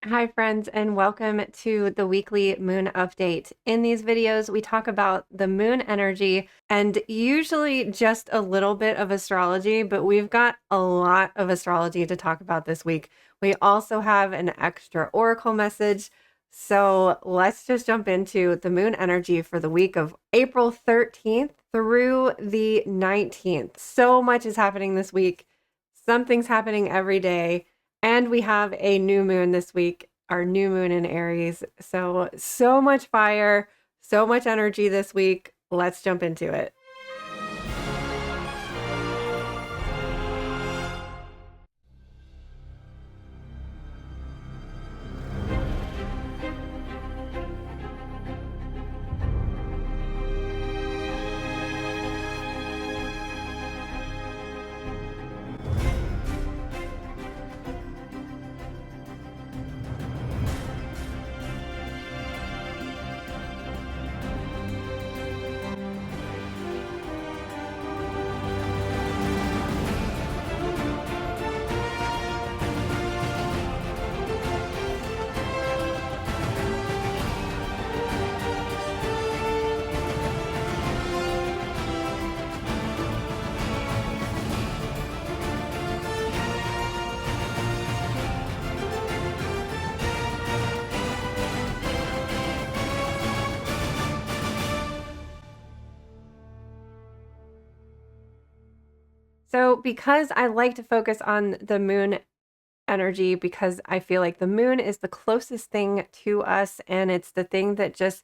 Hi friends, and welcome to the weekly moon update. In these videos, we talk about the moon energy and usually just a little bit of astrology, but we've got a lot of astrology to talk about this week. We also have an extra oracle message. So let's just jump into the moon energy for the week of April 13th through the 19th. So much is happening this week. Something's happening every day. And we have a new moon this week, our new moon in Aries. So much fire, so much energy this week. Let's jump into it. So, because I like to focus on the moon energy, because I feel like the moon is the closest thing to us and it's the thing that just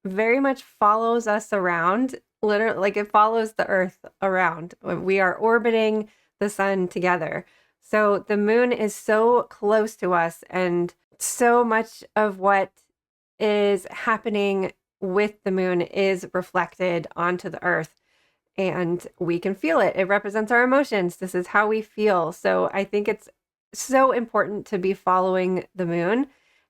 very much follows us around, literally, like it follows the earth around. We are orbiting the sun together. So, the moon is so close to us, and so much of what is happening with the moon is reflected onto the earth and we can feel it. It represents our emotions. This is how we feel. So I think it's so important to be following the moon,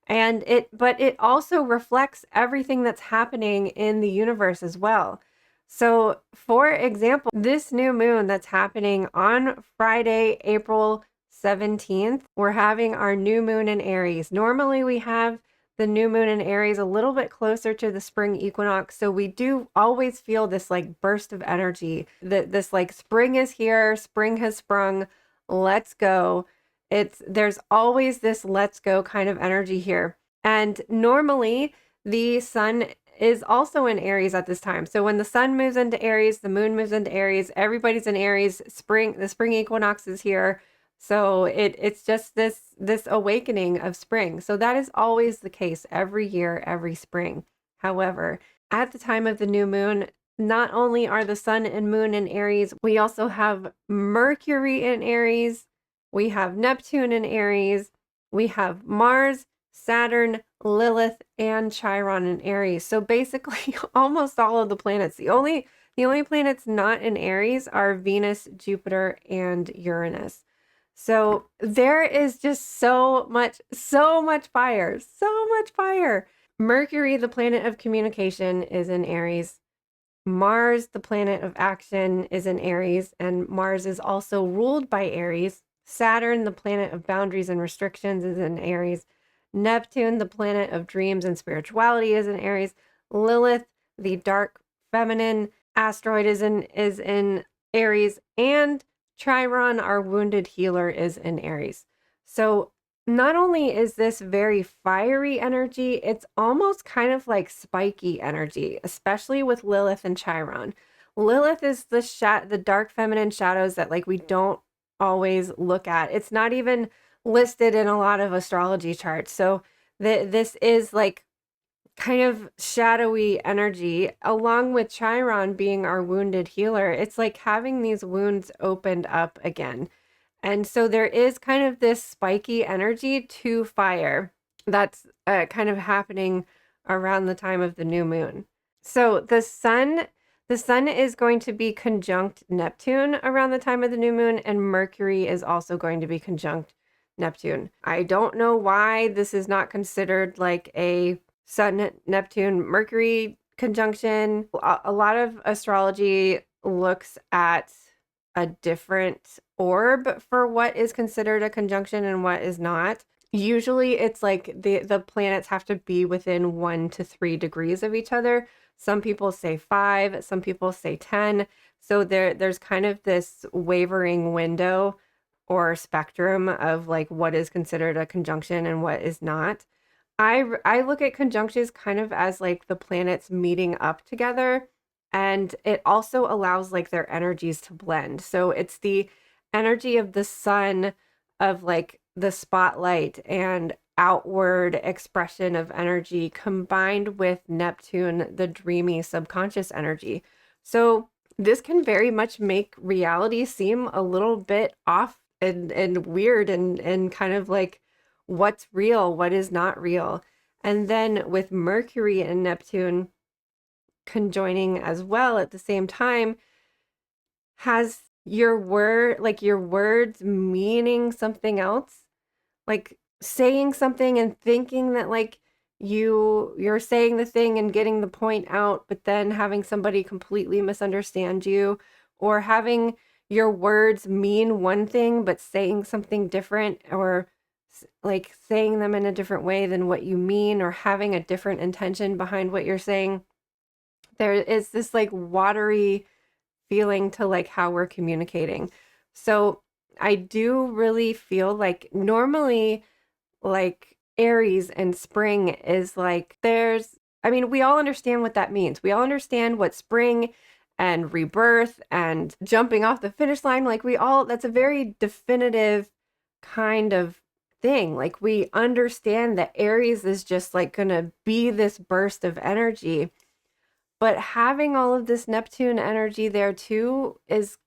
but it also reflects everything that's happening in the universe as well. So, for example, this new moon that's happening on Friday, April 17th, we're having our new moon in Aries. Normally we have the new moon in Aries a little bit closer to the spring equinox. So we do always feel this like burst of energy, that this like spring is here, spring has sprung, let's go. There's always this let's go kind of energy here. And normally the sun is also in Aries at this time. So when the sun moves into Aries, the moon moves into Aries, everybody's in Aries, the spring equinox is here. So it's just this awakening of spring. So that is always the case every year, every spring. However, at the time of the new moon, not only are the sun and moon in Aries, we also have Mercury in Aries, we have Neptune in Aries, we have Mars, Saturn, Lilith, and Chiron in Aries. So basically almost all of the planets. The only planets not in Aries are Venus, Jupiter, and Uranus. So there is just so much fire, so much fire. Mercury, the planet of communication, is in Aries. Mars, the planet of action, is in Aries, and Mars is also ruled by Aries. Saturn, the planet of boundaries and restrictions, is in Aries. Neptune, the planet of dreams and spirituality, is in Aries. Lilith, the dark feminine asteroid, is in Aries, and Chiron, our wounded healer, is in Aries. So not only is this very fiery energy, it's almost kind of like spiky energy, especially with Lilith and Chiron. Lilith is the dark feminine shadows that like we don't always look at. It's not even listed in a lot of astrology charts. So this is like kind of shadowy energy, along with Chiron being our wounded healer. It's like having these wounds opened up again. And so there is kind of this spiky energy to fire that's kind of happening around the time of the new moon. So the sun is going to be conjunct Neptune around the time of the new moon, and Mercury is also going to be conjunct Neptune. I don't know why this is not considered like a Sun, Neptune, Mercury conjunction. A lot of astrology looks at a different orb for what is considered a conjunction and what is not. Usually it's like the planets have to be within 1 to 3 degrees of each other. Some people say 5, some people say 10. So there's kind of this wavering window or spectrum of like what is considered a conjunction and what is not. I look at conjunctions kind of as like the planets meeting up together, and it also allows like their energies to blend. So it's the energy of the sun, of like the spotlight and outward expression of energy, combined with Neptune, the dreamy subconscious energy. So this can very much make reality seem a little bit off and weird and kind of like what's real, what is not real. And then with Mercury and Neptune conjoining as well at the same time, has your word, like your words meaning something else, like saying something and thinking that like you're saying the thing and getting the point out, but then having somebody completely misunderstand you, or having your words mean one thing but saying something different, or like saying them in a different way than what you mean, or having a different intention behind what you're saying. There is this like watery feeling to like how we're communicating. So I do really feel like normally, like Aries and spring is like I mean, we all understand what that means. We all understand what spring and rebirth and jumping off the finish line, like that's a very definitive kind of thing. Like we understand that Aries is just like gonna be this burst of energy. But having all of this Neptune energy there too is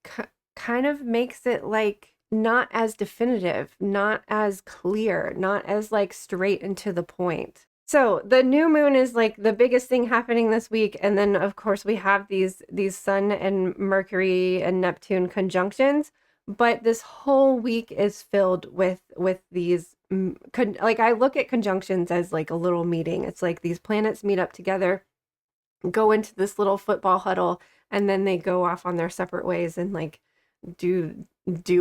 kind of makes it like not as definitive, not as clear, not as like straight and to the point. So the new moon is like the biggest thing happening this week. And then of course we have these Sun and Mercury and Neptune conjunctions. But this whole week is filled with these like I look at conjunctions as like a little meeting. It's like these planets meet up together, go into this little football huddle, and then they go off on their separate ways and like do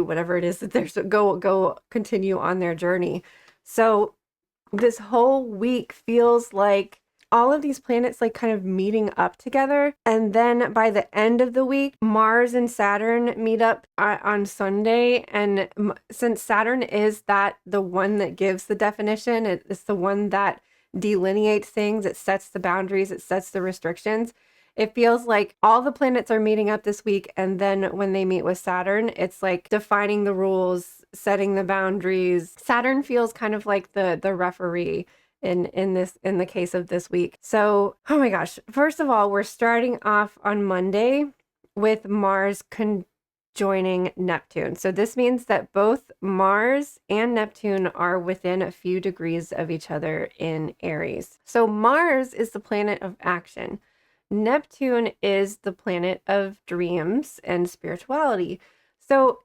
whatever it is that they're go continue on their journey. So this whole week feels like all of these planets like kind of meeting up together, and then by the end of the week Mars and Saturn meet up on Sunday. And since Saturn is the one that gives the definition, it's the one that delineates things, it sets the boundaries, it sets the restrictions. It feels like all the planets are meeting up this week, and then when they meet with Saturn, it's like defining the rules, setting the boundaries. Saturn feels kind of like the referee in the case of this week. So, oh my gosh, first of all, we're starting off on Monday with Mars joining Neptune. So this means that both Mars and Neptune are within a few degrees of each other in Aries. So Mars is the planet of action. Neptune is the planet of dreams and spirituality. So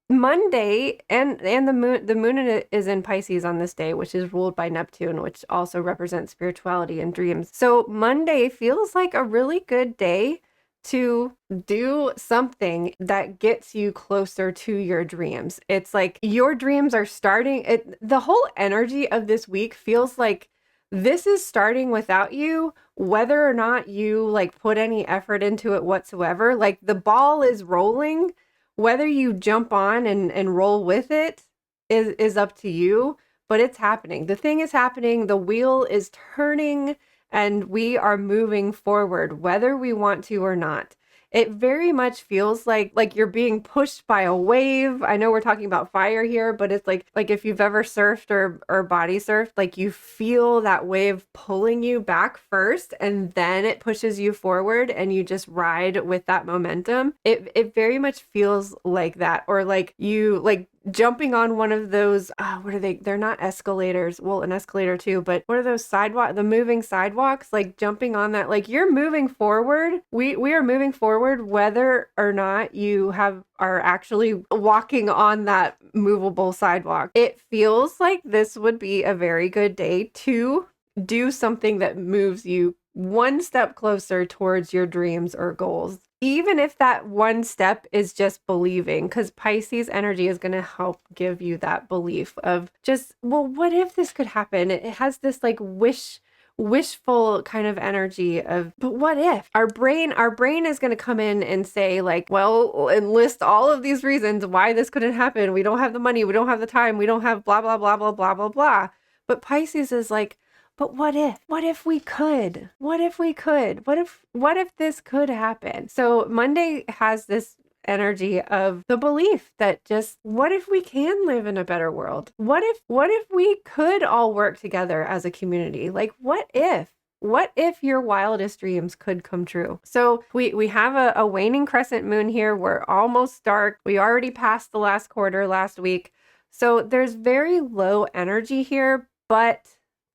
Monday and the moon is in Pisces on this day, which is ruled by Neptune, which also represents spirituality and dreams. So Monday feels like a really good day to do something that gets you closer to your dreams. It's like your dreams are starting. The whole energy of this week feels like this is starting without you, whether or not you like put any effort into it whatsoever. Like the ball is rolling. Whether you jump on and roll with it is up to you, but it's happening. The thing is happening. The wheel is turning, and we are moving forward, whether we want to or not. It very much feels like you're being pushed by a wave. I know we're talking about fire here, but it's like if you've ever surfed or body surfed, like you feel that wave pulling you back first, and then it pushes you forward, and you just ride with that momentum. It very much feels like that, or like you like jumping on one of those, what are they? They're not escalators. Well, an escalator too, but what are those the moving sidewalks? Like jumping on that, like you're moving forward. We are moving forward, whether or not you are actually walking on that movable sidewalk. It feels like this would be a very good day to do something that moves you one step closer towards your dreams or goals. even if that one step is just believing, because Pisces energy is going to help give you that belief of just, well, what if this could happen? It has this like wishful kind of energy of, but what if our brain is going to come in and say like, well, and list all of these reasons why this couldn't happen. We don't have the money, we don't have the time, we don't have blah blah blah blah blah blah blah. But Pisces is like, but what if? What if we could? What if we could? What if this could happen? So Monday has this energy of the belief that just, what if we can live in a better world? What if we could all work together as a community? Like what if your wildest dreams could come true? So we have a waning crescent moon here. We're almost dark. We already passed the last quarter last week. So there's very low energy here, but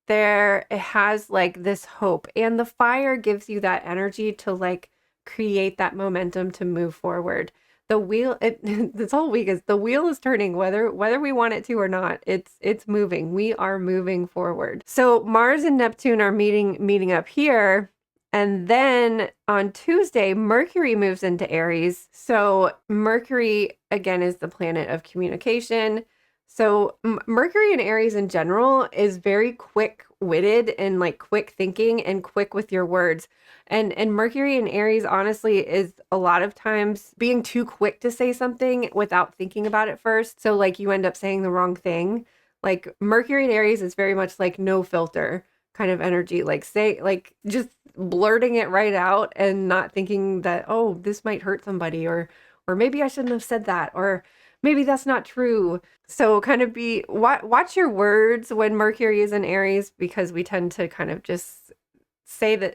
it has like this hope, and the fire gives you that energy to like create that momentum to move forward. The wheel, this whole week is, the wheel is turning, whether we want it to or not. It's moving. We are moving forward. So Mars and Neptune are meeting up here. And then on Tuesday, Mercury moves into Aries. So Mercury, again, is the planet of communication. So Mercury in Aries in general is very quick-witted and like quick thinking and quick with your words. And Mercury in Aries honestly is a lot of times being too quick to say something without thinking about it first. So like you end up saying the wrong thing. Like Mercury in Aries is very much like no filter kind of energy. Like say, like just blurting it right out and not thinking that, oh, this might hurt somebody, or maybe I shouldn't have said that, or maybe that's not true. So kind of watch your words when Mercury is in Aries, because we tend to kind of just say the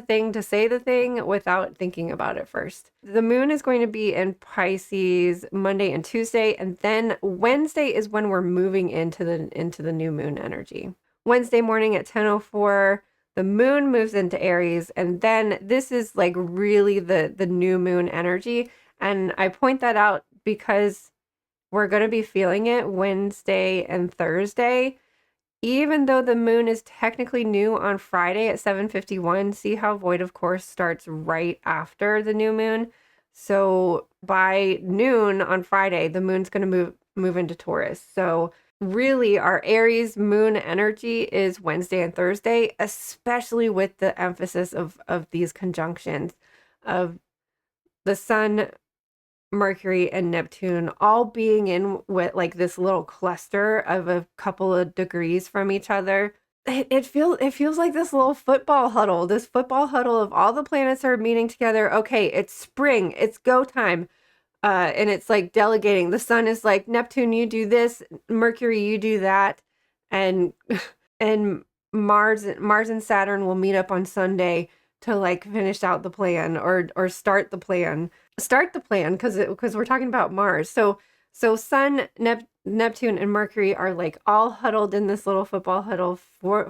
thing to say the thing without thinking about it first. The moon is going to be in Pisces Monday and Tuesday, and then Wednesday is when we're moving into the new moon energy. Wednesday morning at 10:04, the moon moves into Aries, and then this is like really the new moon energy. And I point that out because we're going to be feeling it Wednesday and Thursday. Even though the moon is technically new on Friday at 7:51, see how void of course starts right after the new moon. So by noon on Friday, the moon's going to move into Taurus. So really our Aries moon energy is Wednesday and Thursday, especially with the emphasis of these conjunctions of the sun, Mercury, and Neptune all being in with like this little cluster of a couple of degrees from each other. It feels like this little football huddle of all the planets are meeting together. Okay, it's spring, it's go time. And it's like delegating. The sun is like, Neptune, you do this, Mercury, you do that. And and Mars and Saturn will meet up on Sunday to like finish out the plan, or start the plan. Start the plan, because we're talking about Mars. So Sun, Neptune, and Mercury are like all huddled in this little football huddle,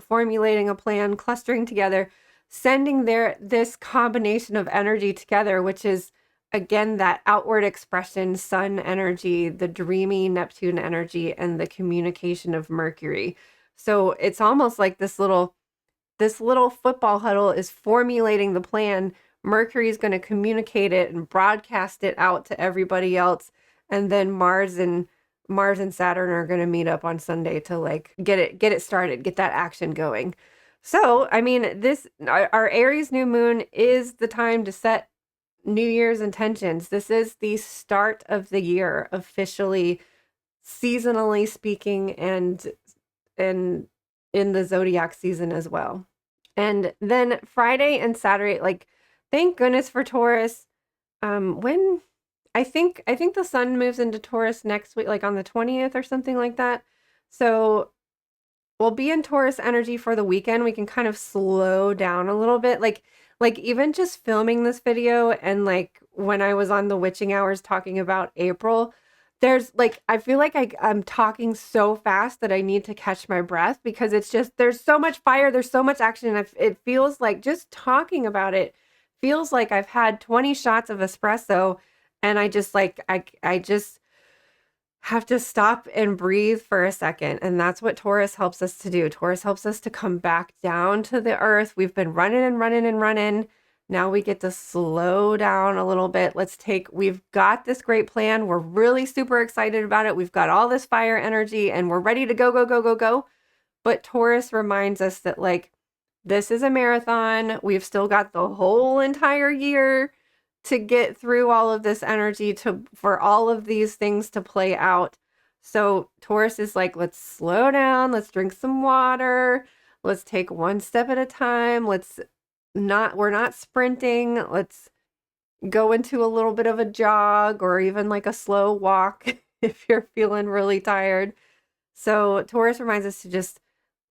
formulating a plan, clustering together, sending this combination of energy together, which is again that outward expression, Sun energy, the dreamy Neptune energy, and the communication of Mercury. So it's almost like this little football huddle is formulating the plan. Mercury is going to communicate it and broadcast it out to everybody else, and then Mars and Saturn are going to meet up on Sunday to like get it started, get that action going. So I mean, our Aries new moon is the time to set New Year's intentions. This is the start of the year, officially, seasonally speaking, and in the zodiac season as well. And then Friday and Saturday, like, thank goodness for Taurus. When I think the sun moves into Taurus next week, like on the 20th or something like that. So we'll be in Taurus energy for the weekend. We can kind of slow down a little bit. Like even just filming this video, and like when I was on the witching hours talking about April, there's like, I feel like I'm talking so fast that I need to catch my breath, because it's just, there's so much fire, there's so much action. And it feels like just talking about it feels like I've had 20 shots of espresso, and I just like, I just have to stop and breathe for a second. And that's what Taurus helps us to do. Taurus helps us to come back down to the earth. We've been running and running and running. Now we get to slow down a little bit. We've got this great plan. We're really super excited about it. We've got all this fire energy and we're ready to go, go, go, go, go. But Taurus reminds us that like, this is a marathon. We've still got the whole entire year to get through all of this energy for all of these things to play out. So Taurus is like, let's slow down. Let's drink some water. Let's take one step at a time. We're not sprinting. Let's go into a little bit of a jog or even like a slow walk if you're feeling really tired. So Taurus reminds us to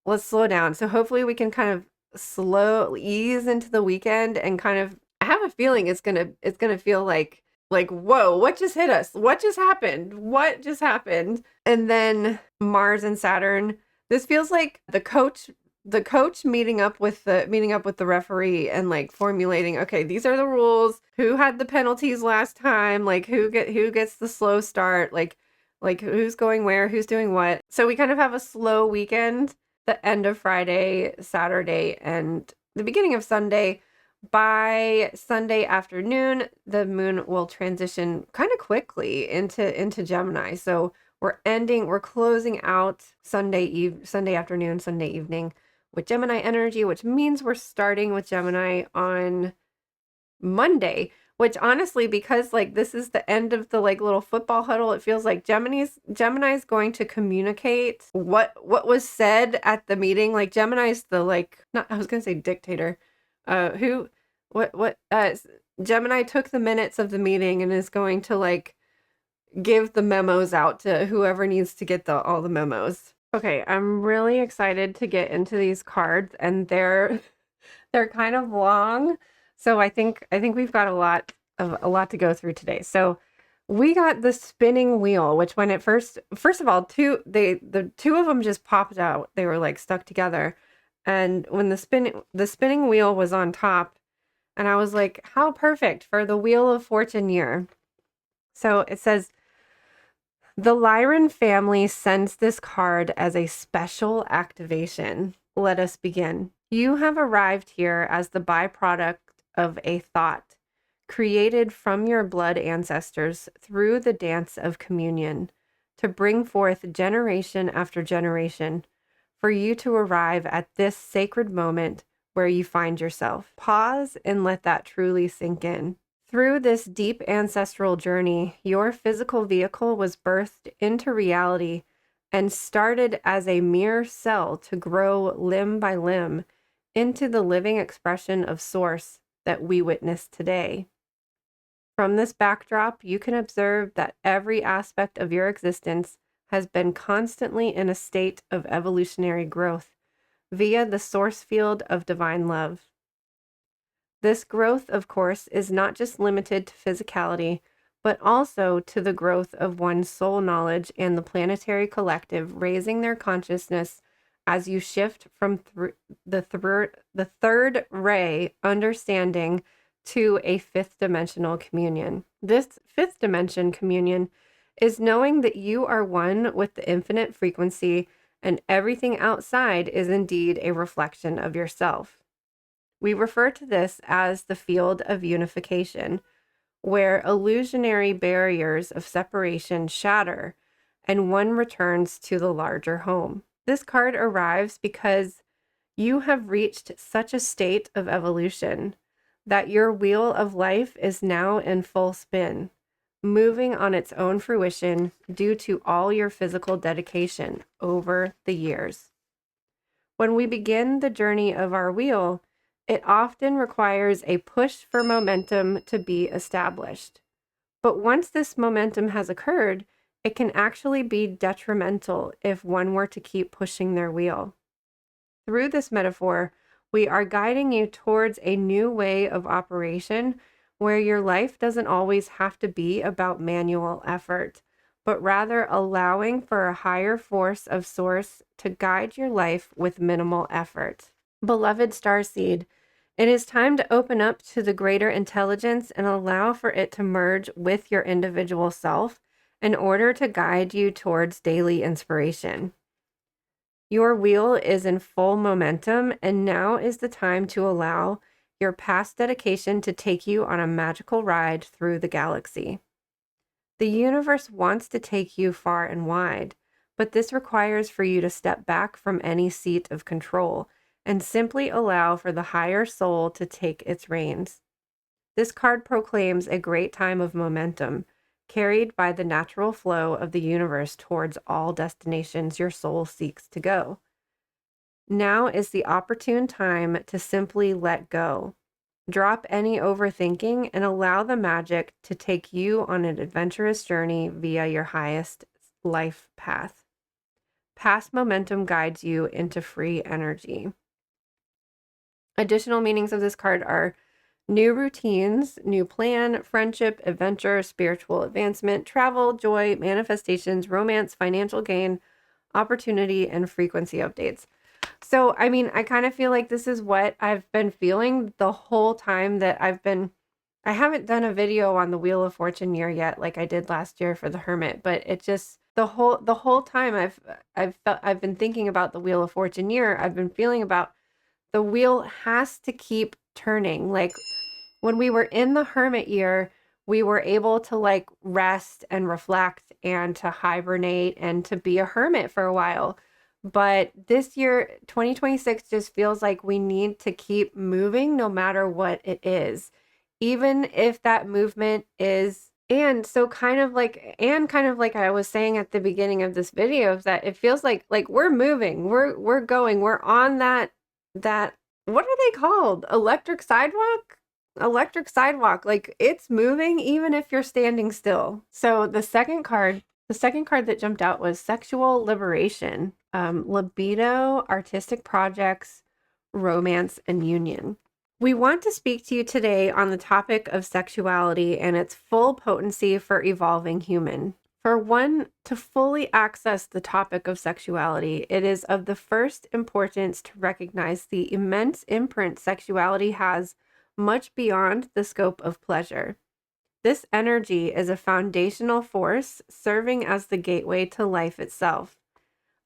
let's slow down. So hopefully we can kind of ease into the weekend and kind of, I have a feeling it's gonna feel like whoa, what just hit us? What just happened? What just happened? And then Mars and Saturn. This feels like the coach meeting up with the referee and like formulating, okay, these are the rules. Who had the penalties last time? Like who gets the slow start? Like who's going where? Who's doing what? So we kind of have a slow weekend, the end of Friday, Saturday, and the beginning of Sunday. By Sunday afternoon, the moon will transition kind of quickly into Gemini. So we're closing out Sunday afternoon, Sunday evening with Gemini energy, which means we're starting with Gemini on Monday, which honestly, because like this is the end of the like little football huddle, it feels like Gemini's going to communicate what was said at the meeting. Like Gemini's the like, not, I was gonna say dictator. Gemini took the minutes of the meeting and is going to like give the memos out to whoever needs to get all the memos. Okay, I'm really excited to get into these cards, and they're kind of long. So I think we've got a lot to go through today. So we got the spinning wheel, which when it first of all, the two of them just popped out. They were like stuck together. And when the spinning wheel was on top, and I was like, how perfect for the Wheel of Fortune year. So it says, the Lyran family sends this card as a special activation. Let us begin. You have arrived here as the byproduct of a thought created from your blood ancestors through the dance of communion to bring forth generation after generation for you to arrive at this sacred moment where you find yourself. Pause and let that truly sink in. Through this deep ancestral journey, your physical vehicle was birthed into reality and started as a mere cell to grow limb by limb into the living expression of Source that we witness today. From this backdrop, you can observe that every aspect of your existence has been constantly in a state of evolutionary growth via the source field of divine love. This growth, of course, is not just limited to physicality, but also to the growth of one's soul knowledge and the planetary collective raising their consciousness as you shift from the third ray understanding to a fifth dimensional communion. This fifth dimension communion is knowing that you are one with the infinite frequency and everything outside is indeed a reflection of yourself. We refer to this as the field of unification, where illusionary barriers of separation shatter and one returns to the larger home. This card arrives because you have reached such a state of evolution that your wheel of life is now in full spin, moving on its own fruition due to all your physical dedication over the years. When we begin the journey of our wheel, it often requires a push for momentum to be established. But once this momentum has occurred, it can actually be detrimental if one were to keep pushing their wheel. Through this metaphor, we are guiding you towards a new way of operation where your life doesn't always have to be about manual effort, but rather allowing for a higher force of source to guide your life with minimal effort. Beloved starseed, it is time to open up to the greater intelligence and allow for it to merge with your individual self in order to guide you towards daily inspiration. Your wheel is in full momentum, and now is the time to allow your past dedication to take you on a magical ride through the galaxy. The universe wants to take you far and wide, but this requires for you to step back from any seat of control and simply allow for the higher soul to take its reins. This card proclaims a great time of momentum, carried by the natural flow of the universe towards all destinations your soul seeks to go. Now is the opportune time to simply let go. Drop any overthinking and allow the magic to take you on an adventurous journey via your highest life path. Past momentum guides you into free energy. Additional meanings of this card are new routines, new plan, friendship, adventure, spiritual advancement, travel, joy, manifestations, romance, financial gain, opportunity, and frequency updates. So, I mean, I kind of feel like this is what I've been feeling the whole time that I haven't done a video on the Wheel of Fortune year yet, like I did last year for the Hermit, but it just, the whole time I've been thinking about the Wheel of Fortune year, I've been feeling about the wheel has to keep turning. Like when we were in the Hermit year, we were able to like rest and reflect and to hibernate and to be a hermit for a while. But this year, 2026, just feels like we need to keep moving no matter what it is. Even if that movement is, and so kind of like I was saying at the beginning of this video, is that it feels like we're moving, we're going, we're on that what are they called? Electric sidewalk? Electric sidewalk. Like it's moving even if you're standing still. So the second card that jumped out was sexual liberation, libido, artistic projects, romance, and union. We want to speak to you today on the topic of sexuality and its full potency for evolving human. For one to fully access the topic of sexuality, it is of the first importance to recognize the immense imprint sexuality has much beyond the scope of pleasure. This energy is a foundational force serving as the gateway to life itself.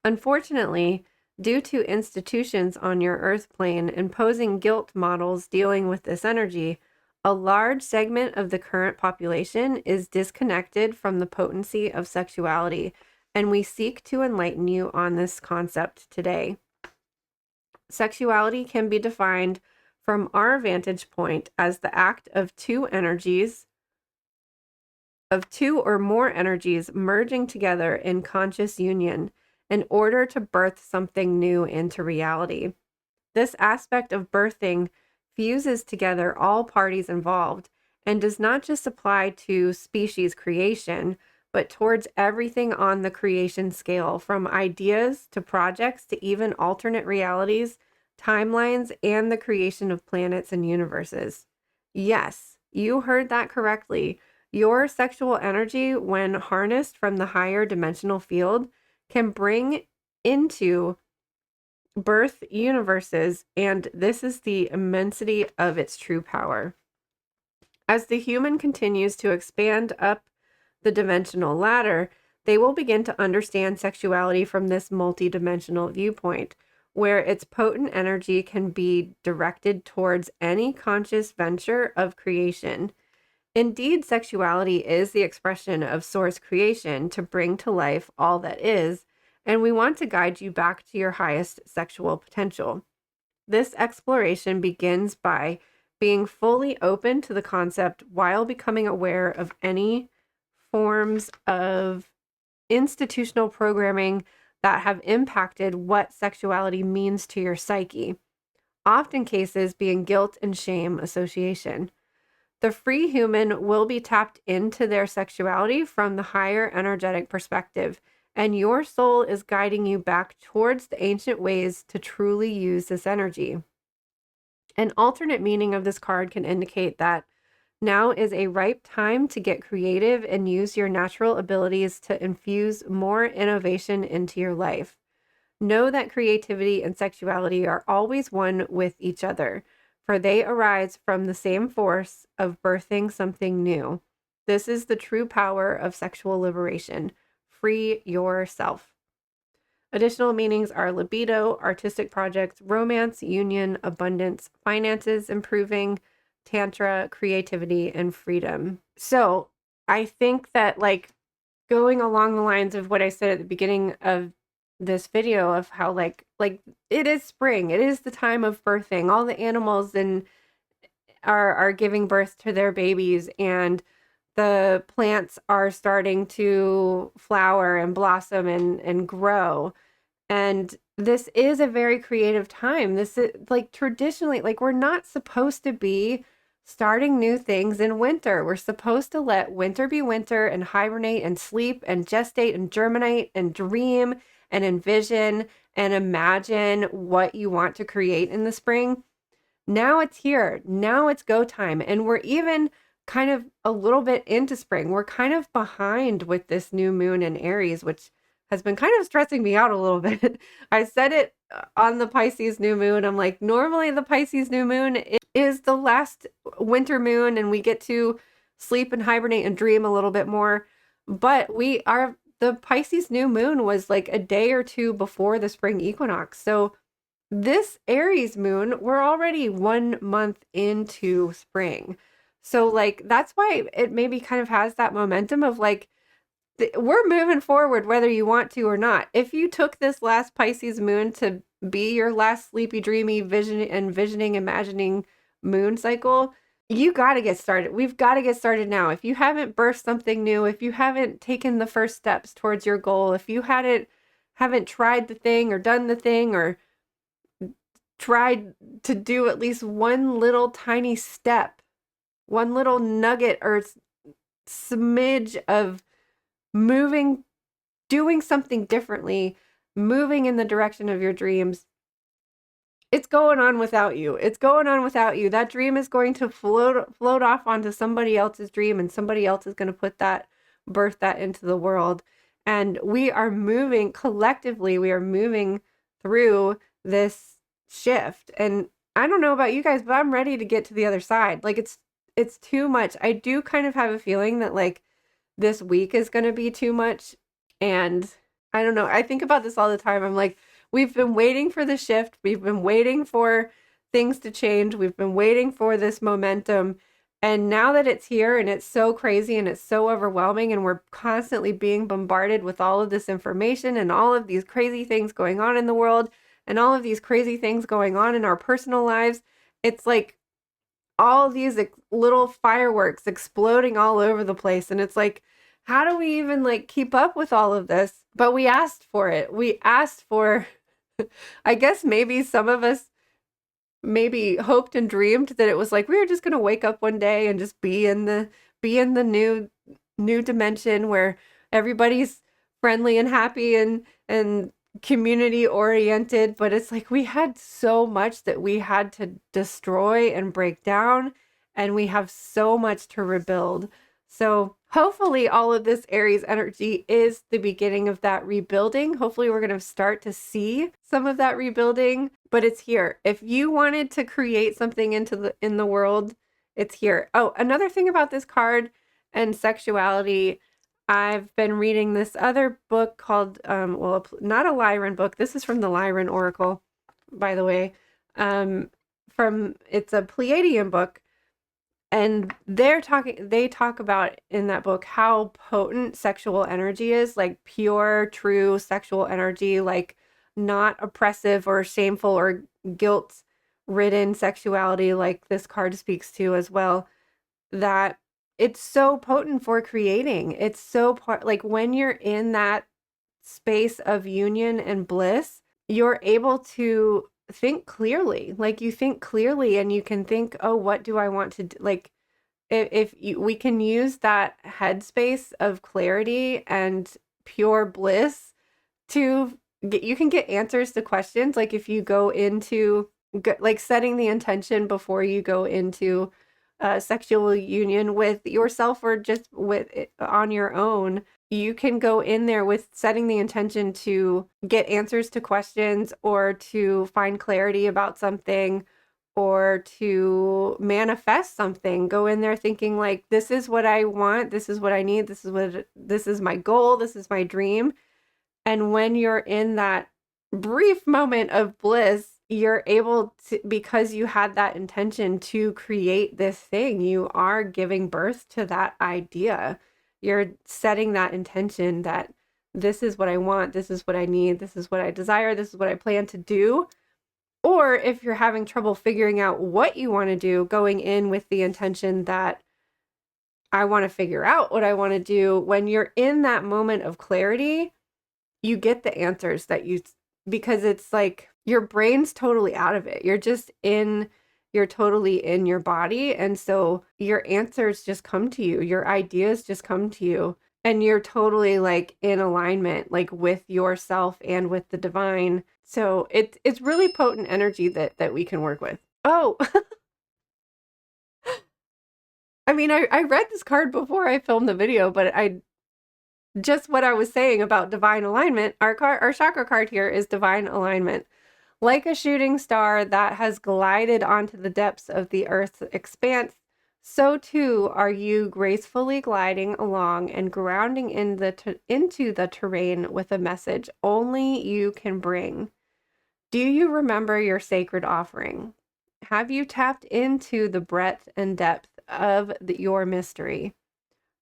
Unfortunately, due to institutions on your earth plane imposing guilt models dealing with this energy, a large segment of the current population is disconnected from the potency of sexuality, and we seek to enlighten you on this concept today. Sexuality can be defined from our vantage point as the act of two or more energies merging together in conscious union in order to birth something new into reality. This aspect of birthing fuses together all parties involved and does not just apply to species creation, but towards everything on the creation scale, from ideas to projects to even alternate realities, timelines, and the creation of planets and universes. Yes, you heard that correctly. Your sexual energy, when harnessed from the higher dimensional field, can bring into birth universes, and this is the immensity of its true power. As the human continues to expand up the dimensional ladder, they will begin to understand sexuality from this multidimensional viewpoint, where its potent energy can be directed towards any conscious venture of creation. Indeed, sexuality is the expression of source creation to bring to life all that is, and we want to guide you back to your highest sexual potential. This exploration begins by being fully open to the concept while becoming aware of any forms of institutional programming that have impacted what sexuality means to your psyche, often cases being guilt and shame association. The free human will be tapped into their sexuality from the higher energetic perspective, and your soul is guiding you back towards the ancient ways to truly use this energy. An alternate meaning of this card can indicate that now is a ripe time to get creative and use your natural abilities to infuse more innovation into your life. Know that creativity and sexuality are always one with each other, for they arise from the same force of birthing something new. This is the true power of sexual liberation. Free yourself. Additional meanings are libido, artistic projects, romance, union, abundance, finances, improving, tantra, creativity, and freedom. So I think that, like, going along the lines of what I said at the beginning of this video of how like it is spring, it is the time of birthing. All the animals and are giving birth to their babies, and the plants are starting to flower and blossom and grow. And this is a very creative time. This is like traditionally, like, we're not supposed to be starting new things in winter. We're supposed to let winter be winter and hibernate and sleep and gestate and germinate and dream and envision and imagine what you want to create in the spring. Now it's here. Now it's go time. And we're even kind of a little bit into spring. We're kind of behind with this new moon in Aries, which has been kind of stressing me out a little bit. I said it on the Pisces new moon. I'm like, normally the Pisces new moon is the last winter moon and we get to sleep and hibernate and dream a little bit more. But the Pisces new moon was like a day or two before the spring equinox. So this Aries moon, we're already 1 month into spring. So like, that's why it maybe kind of has that momentum of like, we're moving forward whether you want to or not. If you took this last Pisces moon to be your last sleepy, dreamy, envisioning, imagining moon cycle, you got to get started. We've got to get started now. If you haven't birthed something new, if you haven't taken the first steps towards your goal, if you haven't tried the thing or done the thing or tried to do at least one little tiny step, one little nugget or smidge of moving, doing something differently, moving in the direction of your dreams, it's going on without you. It's going on without you. That dream is going to float off onto somebody else's dream, and somebody else is going to birth that into the world. And we are moving collectively, we are moving through this shift. And I don't know about you guys, but I'm ready to get to the other side. Like, it's too much. I do kind of have a feeling that like this week is going to be too much. And I don't know. I think about this all the time. I'm like, we've been waiting for the shift. We've been waiting for things to change. We've been waiting for this momentum. And now that it's here and it's so crazy and it's so overwhelming and we're constantly being bombarded with all of this information and all of these crazy things going on in the world and all of these crazy things going on in our personal lives, it's like all these little fireworks exploding all over the place. And it's like, how do we even like keep up with all of this? But we asked for it. We asked for, I guess maybe some of us maybe hoped and dreamed that it was like, we were just going to wake up one day and just be in the new dimension where everybody's friendly and happy and community oriented. But it's like we had so much that we had to destroy and break down, and we have so much to rebuild. So hopefully all of this Aries energy is the beginning of that rebuilding. Hopefully we're going to start to see some of that rebuilding, but it's here. If you wanted to create something in the world, it's here. Oh, another thing about this card and sexuality, I've been reading this other book called, not a Lyran book. This is from the Lyran Oracle, by the way. It's a Pleiadian book. And they talk about in that book how potent sexual energy is, like pure, true sexual energy, like not oppressive or shameful or guilt-ridden sexuality, like this card speaks to as well, that it's so potent for creating. It's so like when you're in that space of union and bliss, you're able to think clearly. Like you think clearly and you can think, oh, what do I want to do? Like we can use that headspace of clarity and pure bliss you can get answers to questions. Like if you go into like setting the intention before you go into sexual union with yourself or just on your own, you can go in there with setting the intention to get answers to questions or to find clarity about something or to manifest something. Go in there thinking like, this is what I want, this is what I need, this is my goal, this is my dream. And when you're in that brief moment of bliss, you're able to, because you had that intention to create this thing, you are giving birth to that idea. You're setting that intention that this is what I want, this is what I need, this is what I desire, this is what I plan to do. Or if you're having trouble figuring out what you want to do, going in with the intention that I want to figure out what I want to do, when you're in that moment of clarity, you get the answers that you, because it's like your brain's totally out of it. You're totally in your body. And so your answers just come to you. Your ideas just come to you. And you're totally like in alignment, like with yourself and with the divine. So it's really potent energy that we can work with. Oh, I mean, I read this card before I filmed the video, but just what I was saying about divine alignment, our chakra card here is divine alignment. Like a shooting star that has glided onto the depths of the earth's expanse, so too are you gracefully gliding along and grounding into the terrain with a message only you can bring. Do you remember your sacred offering? Have you tapped into the breadth and depth of your mystery?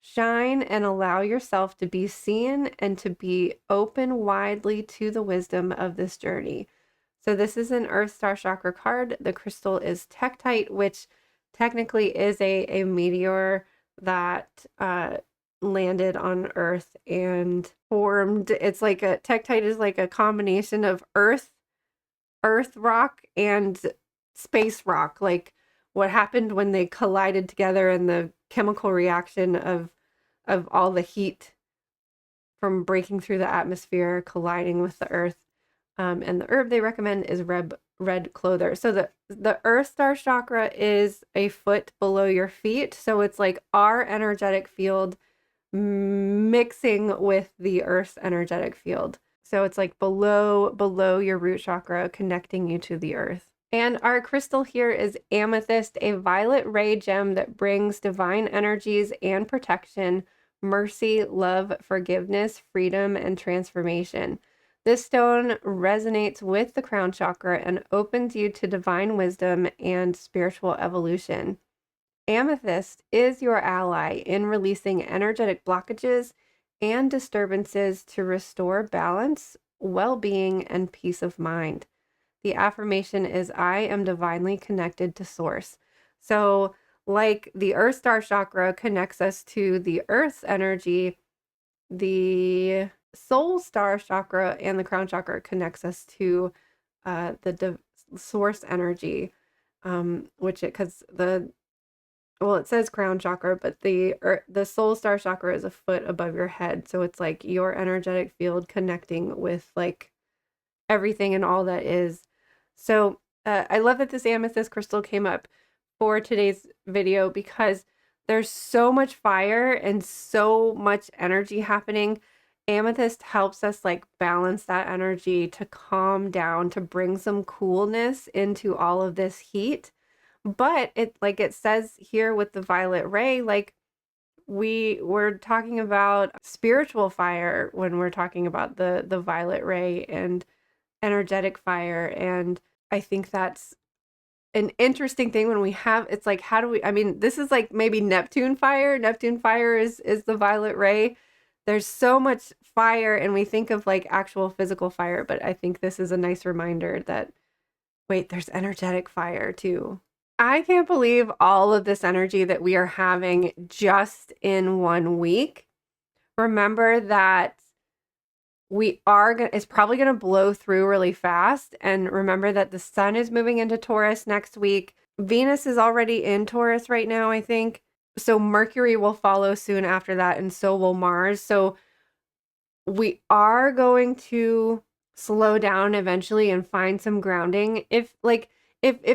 Shine and allow yourself to be seen and to be open widely to the wisdom of this journey. So this is an Earth Star Chakra card. The crystal is Tektite, which technically is a meteor that landed on Earth and formed. It's like a Tektite is like a combination of Earth rock and space rock, like what happened when they collided together and the chemical reaction of all the heat from breaking through the atmosphere colliding with the earth. And the herb they recommend is red clover. So the earth star chakra is a foot below your feet. So it's like our energetic field mixing with the earth's energetic field. So it's like below your root chakra, connecting you to the earth. And our crystal here is amethyst, a violet ray gem that brings divine energies and protection, mercy, love, forgiveness, freedom, and transformation. This stone resonates with the crown chakra and opens you to divine wisdom and spiritual evolution. Amethyst is your ally in releasing energetic blockages and disturbances to restore balance, well-being, and peace of mind. The affirmation is, I am divinely connected to source. So like the earth star chakra connects us to the earth's energy, the soul star chakra and the crown chakra connects us to the source energy, it says crown chakra, but the soul star chakra is a foot above your head. So it's like your energetic field connecting with like everything and all that is. So I love that this amethyst crystal came up for today's video because there's so much fire and so much energy happening. Amethyst helps us like balance that energy, to calm down, to bring some coolness into all of this heat. But it says here with the violet ray, like we're talking about spiritual fire when we're talking about the violet ray and energetic fire. And I think that's an interesting thing when we have, it's like, how do we, I mean, this is like maybe Neptune fire. Neptune fire is the violet ray. There's so much fire and we think of like actual physical fire, but I think this is a nice reminder that, wait, there's energetic fire too. I can't believe all of this energy that we are having just in 1 week. Remember that it's probably going to blow through really fast. And remember that the sun is moving into Taurus next week. Venus is already in Taurus right now, I think. So Mercury will follow soon after that, and so will Mars. So we are going to slow down eventually and find some grounding. If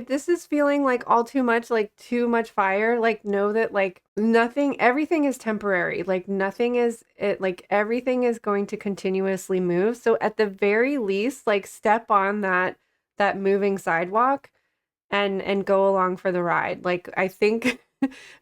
this is feeling like all too much, like too much fire, like know that like everything is temporary. Like everything is going to continuously move. So at the very least, like step on that moving sidewalk and go along for the ride. Like I think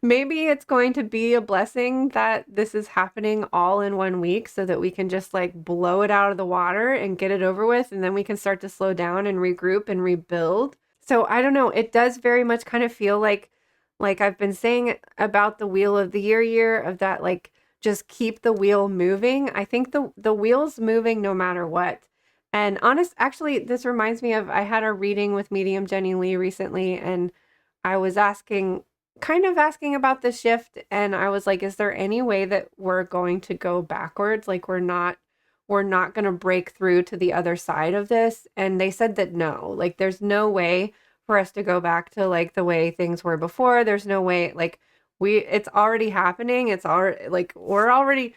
maybe it's going to be a blessing that this is happening all in 1 week so that we can just like blow it out of the water and get it over with. And then we can start to slow down and regroup and rebuild. So I don't know. It does very much kind of feel like I've been saying about the wheel of the year of that, like just keep the wheel moving. I think the wheel's moving no matter what. And actually, this reminds me of I had a reading with medium Jenny Lee recently, and I was kind of asking about the shift, and I was like, is there any way that we're going to go backwards? Like we're not going to break through to the other side of this? And they said that no, like there's no way for us to go back to like the way things were before. There's no way, like it's already happening. It's already like we're already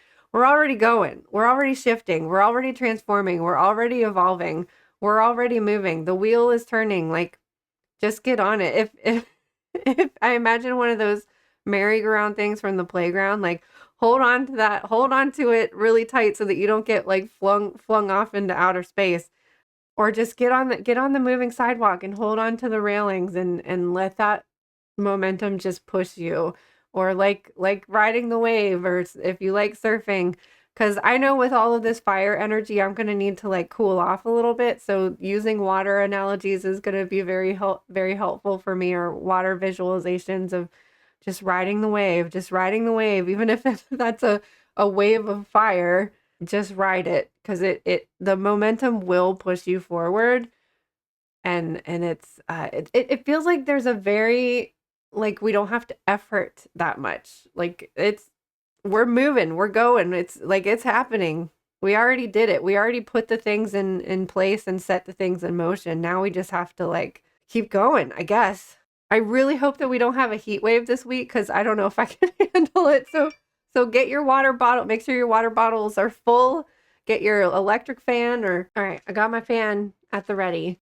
going. We're already shifting. We're already transforming. We're already evolving. We're already moving. The wheel is turning. Like just get on it. If I imagine one of those merry-go-round things from the playground, like hold on to that, hold on to it really tight so that you don't get like flung off into outer space. Or just get on the moving sidewalk and hold on to the railings and let that momentum just push you. Or like riding the wave, or if you like surfing, because I know with all of this fire energy, I'm gonna need to like cool off a little bit. So using water analogies is gonna be very helpful for me, or water visualizations of just riding the wave, even if that's a wave of fire. Just ride it, because the momentum will push you forward. And it feels like there's a very, like we don't have to effort that much. Like we're moving, we're going. It's like it's happening. We already did it. We already put the things in place and set the things in motion. Now we just have to like keep going, I guess. I really hope that we don't have a heat wave this week, because I don't know if I can handle it. So get your water bottle. Make sure your water bottles are full. Get your electric fan, or all right, I got my fan at the ready.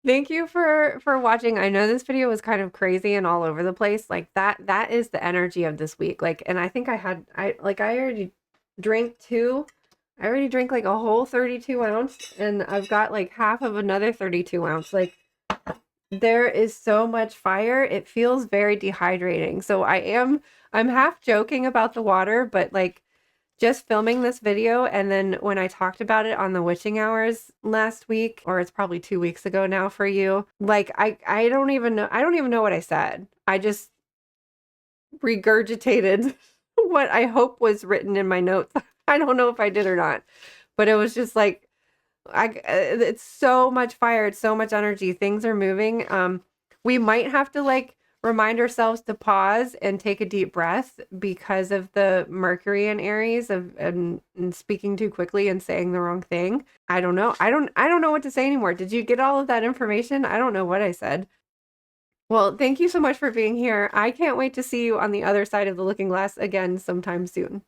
Thank you for watching. I know this video was kind of crazy and all over the place. Like that is the energy of this week. Like, and I think I already drank two. I already drank like a whole 32 ounce, and I've got like half of another 32 ounce. Like there is so much fire. It feels very dehydrating. So I'm half joking about the water, but like just filming this video, and then when I talked about it on the witching hours last week, or it's probably 2 weeks ago now for you, like I don't even know what I said. I just regurgitated what I hope was written in my notes. I don't know if I did or not, but it was just like it's so much fire, it's so much energy. Things are moving. We might have to like remind ourselves to pause and take a deep breath because of the Mercury in Aries and speaking too quickly and saying the wrong thing. I don't know. I don't know what to say anymore. Did you get all of that information? I don't know what I said. Well, thank you so much for being here. I can't wait to see you on the other side of the looking glass again sometime soon.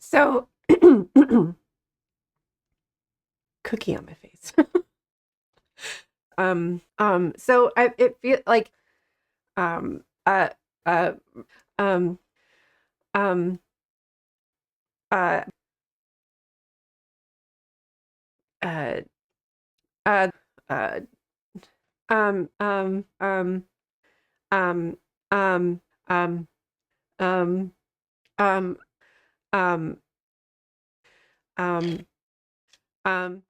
So, cookie on my face. So it feel like, um, uh, uh, um, um, uh, uh, uh, uh, um, um, um, um, um, um, um, um, um, um, um,